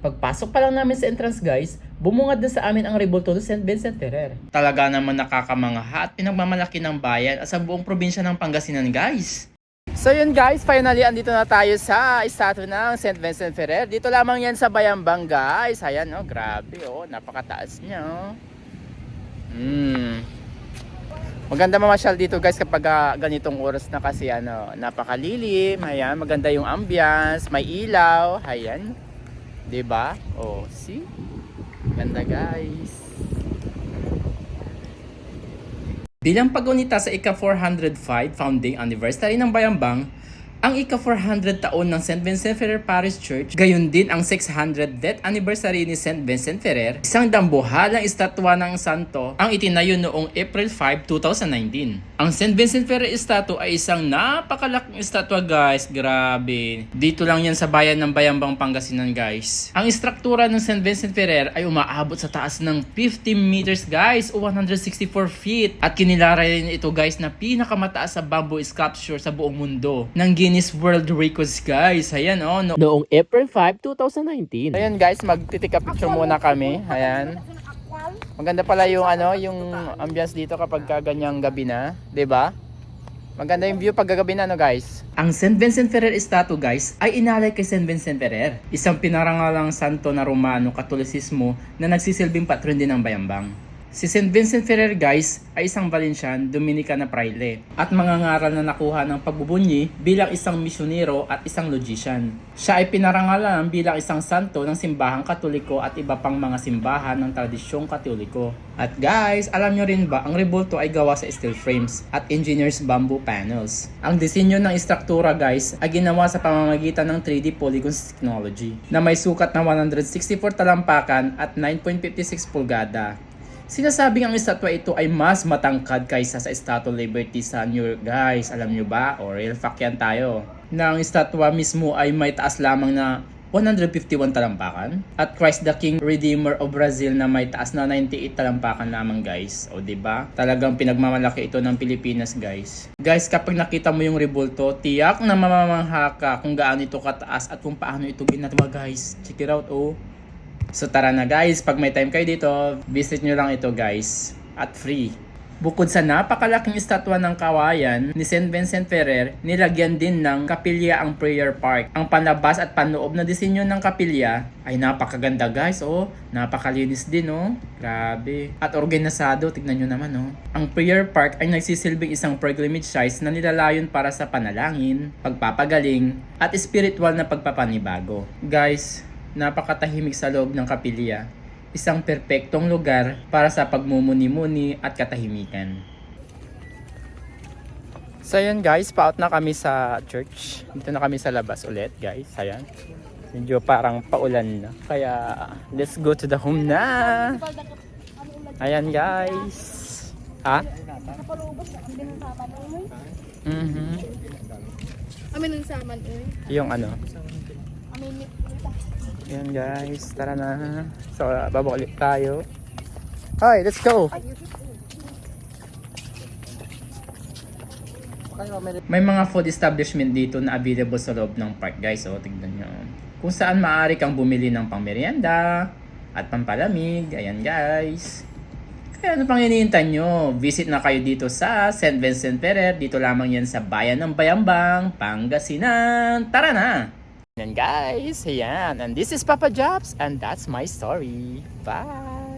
Pagpasok pa lang namin sa entrance guys, bumungad na sa amin ang rebulto ng St. Vincent Ferrer. Talaga naman nakakamangha at pinagmamalaki ng bayan at sa buong probinsya ng Pangasinan guys. So yun guys, finally andito na tayo sa estatue ng St. Vincent Ferrer. Dito lamang yan sa Bayambang guys. Ayan oh, grabe oh, napakataas niya oh. Maganda mamasyal dito guys kapag ganitong oras na kasi ano, napakalilim. Ayan, maganda yung ambience, may ilaw, ayan. 'Di ba? Oh, see? Ganda guys. Bilang paggunita sa ika-405 founding anniversary ng Bayambang, ang ika-400 taon ng St. Vincent Ferrer Parish Church, gayon din ang 600 death anniversary ni St. Vincent Ferrer, isang dambuhalang estatwa ng santo ang itinayo noong April 5, 2019. Ang St. Vincent Ferrer statue ay isang napakalaking estatwa guys, grabe. Dito lang yan sa bayan ng Bayambang, Pangasinan guys. Ang istruktura ng St. Vincent Ferrer ay umaabot sa taas ng 50 meters guys o 164 feet at kinilala rin ito guys na pinakamataas sa bamboo sculpture sa buong mundo ng Guinness World Records guys. Ayan oh, noong April 5, 2019. Ayan guys, magtitika picture muna kami. Ayan. Maganda pala yung ano, yung ambience dito kapag ganyang gabi na, 'di ba? Maganda yung view pag gabi na no guys. Ang St. Vincent Ferrer statue guys ay inalay kay St. Vincent Ferrer, isang pinarangalang santo na Romano Katolisismo na nagsisilbing patron din ng Bayambang. Si St. Vincent Ferrer guys ay isang Valencian Dominican na praile at mangangaral na nakuha ng pagbubunyi bilang isang misyonero at isang logician. Siya ay pinarangalan bilang isang santo ng simbahang Katoliko at iba pang mga simbahan ng tradisyong Katoliko. At guys, alam nyo rin ba ang rebulto ay gawa sa steel frames at engineers bamboo panels. Ang disenyo ng istruktura guys ay ginawa sa pamamagitan ng 3D polygon technology na may sukat na 164 talampakan at 9.56 pulgada. Sinasabing ang estatwa ito ay mas matangkad kaysa sa Statue Liberty sa New York guys. Alam nyo ba? O real fact yan tayo. Na ang estatwa mismo ay may taas lamang na 151 talampakan. At Christ the King Redeemer of Brazil na may taas na 98 talampakan lamang guys. O diba? Talagang pinagmamalaki ito ng Pilipinas guys. Guys, kapag nakita mo yung rebulto, tiyak na mamamangha ka kung gaano ito kataas at kung paano ito ginagawa guys. Check it out oh. So tara na guys, pag may time kayo dito, visit nyo lang ito guys, at free. Bukod sa napakalaking estatwa ng kawayan ni St. Vincent Ferrer, nilagyan din ng kapilya ang prayer park. Ang panlabas at panloob na disenyo ng kapilya ay napakaganda guys, oh. Napakalinis din oh, grabe. At organisado, tignan nyo naman oh. Ang prayer park ay nagsisilbing isang pilgrimage site na nilalayon para sa panalangin, pagpapagaling, at spiritual na pagpapanibago. Guys, napakatahimik sa loob ng kapilya. Isang perpektong lugar para sa pagmumuni-muni at katahimikan. So yun guys, pa-out na kami sa church. Dito na kami sa labas ulit guys. Ayan. Medyo parang paulan na. Kaya let's go to the home na. Ayan guys. Ha? Amin ng saman eh. Yung ano? Amin Ayan guys, tara na. So, baba ulit tayo. Hi, let's go! May mga food establishment dito na available sa loob ng park guys. So, tignan nyo. Kung saan maaari kang bumili ng pangmerienda at pampalamig. Ayan guys. Kaya ano pang hinihintay nyo? Visit na kayo dito sa St. Vincent Ferrer. Dito lamang yan sa bayan ng Bayambang, Pangasinan. Tara na! Yan guys, ayan. And this is Papa Jobs and that's my story. Bye!